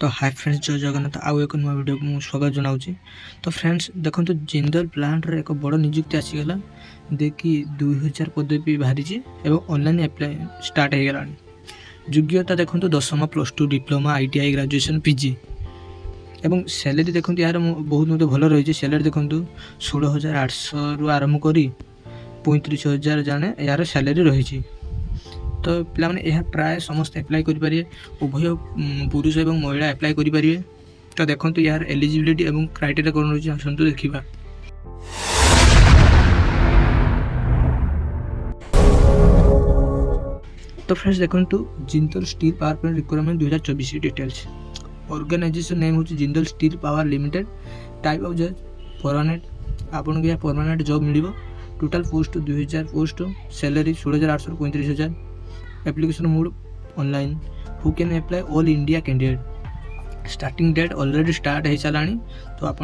तो hi friends, जय जगन्नाथ आउ एक नुआ वीडियो को स्वागत जनाऊँ। तो फ्रेंड्स देखो, जिंदल प्लांट रे एक बड़ नियुक्ति आसीगला देखि 2000 पदवी बाहरी ऑनलाइन अप्लाई स्टार्ट हो गला। योग्यता देखो 10वीं +2 डिप्लोमा ITI ग्रेजुएशन PG एवं सैलरी देखो यार बहुत मत भल रही है। सैलरी देखो 16,800 रु आरंभ कर 35,000 जाने यार सैलरी रही। तो पे यह प्राय समस्त एप्लाई करें, उभय पुरुष और महिला एप्लाई करें। तो देखो यार एलिजिबिलिटी और क्राइटेरिया कौन रही है आसतु देखा। तो फ्रेंड्स देखो, Jindal steel power plant requirement 2024 details. Organisation name हूँ Jindal steel power limited. Type of job permanent, आपन को परमानेंट जॉब मिल। Total post 2000 post. सैलरी 16,800 रु 35,000। Application mode online. Who can apply all India candidate. Starting date already start हो सारा, तो आप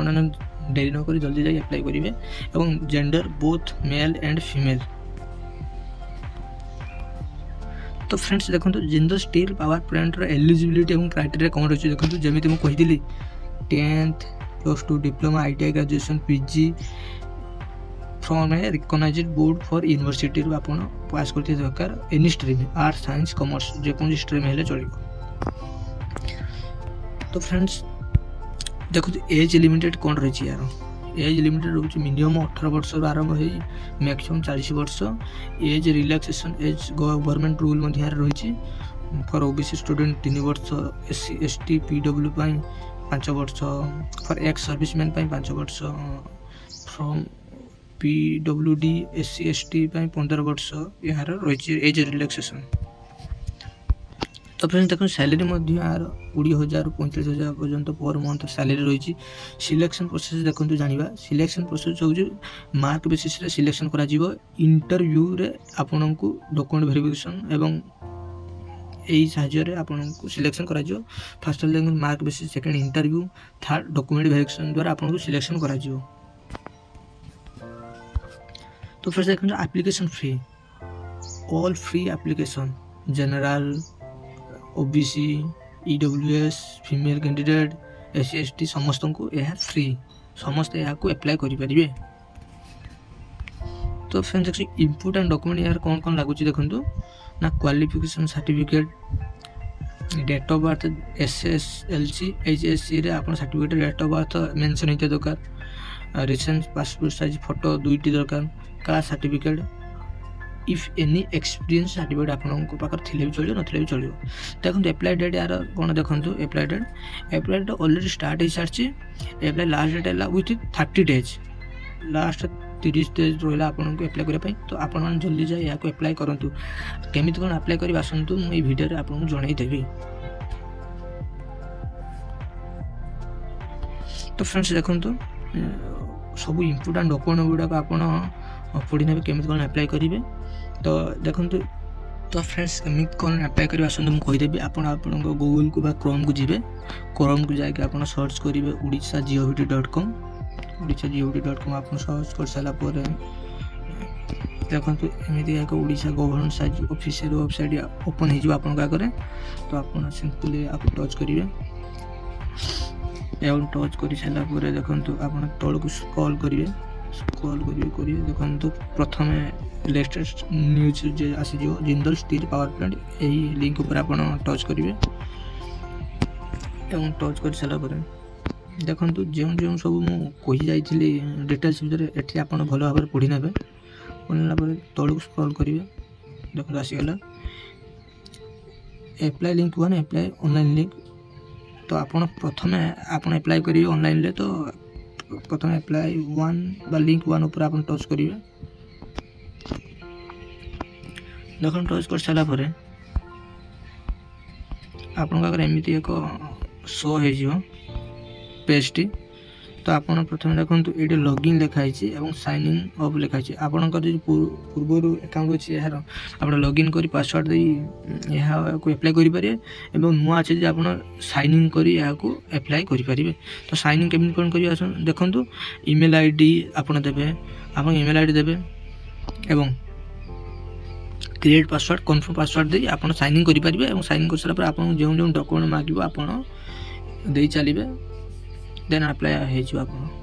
dairy नक जल्दी जाए अप्लाई करेंगे। और gender both male and female. तो फ्रेंड्स देखो, Jindal steel power plant eligibility और क्राइटेरिया कौन रही है देखो। जमी मुझे कही 10th +2 diploma ITI graduation PG from a recognised board for university आप पास करते दरकार। Any stream arts science commerce जेको स्ट्रीम है चलो। तो फ्रेंड्स देखो, एज लिमिटेड कौन रही यार। एज लिमिटेड रोचे मिनिमम 18 वर्ष आरंभ हो मैक्सिमम 40 वर्ष। Age relaxation age government rule रही। फॉर OBC स्टूडेंट 3 वर्ष, SC ST PW 5 वर्ष, फॉर एक्स सर्विसमैन 5 वर्ष, फ्रॉम PWD SC ST 15 वर्ष यार रही एज रिलैक्सेशन। तो फ्रेंड्स देखो, सैलरी यार 20,000 रु 35,000 पर्यंत पर मंथ सैलरी रही। सिलेक्शन प्रोसेस देखो जाना। सिलेक्शन प्रोसेस हूँ मार्क बेसिस सिलेक्शन करा जीवो। इंटरव्यू रे आपन को डॉक्यूमेंट वेरिफिकेशन एवं यही साहाय्य आपन को सिलेक्शन करा जीवो। First mark basis, second interview, third document verification द्वारा आपन को सिलेक्शन करा जीवो। तो फ्रेंड्स देखो, application free, all free application. General, OBC, EWS, female candidate, SC ST समस्त को यह फ्री, समस्त यहाँ को अप्लाई करेंगे। तो फ्रेंड्स देखिए, इम्पोर्टेंट डॉक्यूमेंट यार कौन कौन लगुच देखो ना। Qualification certificate, date of birth, SSLC HSC रे आप certificate date of birth mention होते दरकार। रिसेंट पासपोर्ट साइज फोटो 2टी दरकार। Caste certificate, if any experience certificate आपको पाखर थिले भी चलो नथिले भी चलो। देखो अप्लाई डेट यार कौन देखो। अप्लाई डेट ऑलरेडी स्टार्ट हो सारी। अप्लाई लास्ट डेट है विथ 30 डेज। लास्ट 30 डेज रहा आपको अप्लाई करने। तो आप जल्दी जाए यहाँ अप्लाई करूँ। केमी कौन अप्लाई कर आसतु मुझे भिडियो आपको जनईदेवी। तो फ्रेंड्स देखो, सब इम्पोर्टेंट डॉक्यूमेंट गुड़ाक आप पढ़ी ने केमी कौन अप्लाई करेंगे। तो देखो, तो फ्रेंड्स केमी कौन अप्लाई करेंगे आसतु मुझे कहीदेवी। आप गूगल को क्रोम को जी। क्रोम को जाके आप सर्च करेंगे odisha.gov.com। odisha.gov.com आप सर्च कर सारापर देखो एमती एक Odisha government official website open हो आगे। तो आप सिंपली आप टच करेंगे। एवं टच कर सारापर देखो आप तल को स्क्रॉल करेंगे। देखो प्रथम लेटेस्ट न्यूज आसीज जिंदल स्टील पावर प्लांट, यही लिंक पर आप टच करेंगे। एवं टच कर सारापर देखो जो सब मुझे जाइली डिटेल्स भितर ये आप भल भाव पढ़ी ने। पढ़ला तल को स्क्रॉल करेंगे। देखो आसीगला apply link 1 apply online link. तो आप प्रथम आप अप्लाई करेंगे ऑनलाइन। तो प्रथम अप्लाई 1 लिंक 1 ऊपर आप टच करेंगे। देखो टच कर सारापर आपमती एक शो हो पेज टी। तो आप प्रथम देखो ये लॉगिन लिखाई और साइन इन अप लिखाई। आपंकर जो पूर्वर अकाउंट अच्छे यार आप लॉगिन कर पासवर्ड दे यहाँ अप्लाई करेंगे। और नुआ अच्छे जो आप साइन इन कर अप्लाई करेंगे। तो साइन इन केमी कौन कर देखो। ईमेल ID आप देवे, आप ईमेल ID देवे एवं क्रिएट पासवर्ड कन्फर्म पासवर्ड दे आप साइन इन करेंगे। और साइन कर सारा आप जो डॉक्यूमेंट मांगे आप ଦେଇ ଚାଲିବେ ଦେନ୍ ଆପ୍ଲାଏ ହେଇଯିବ ଆପଣ।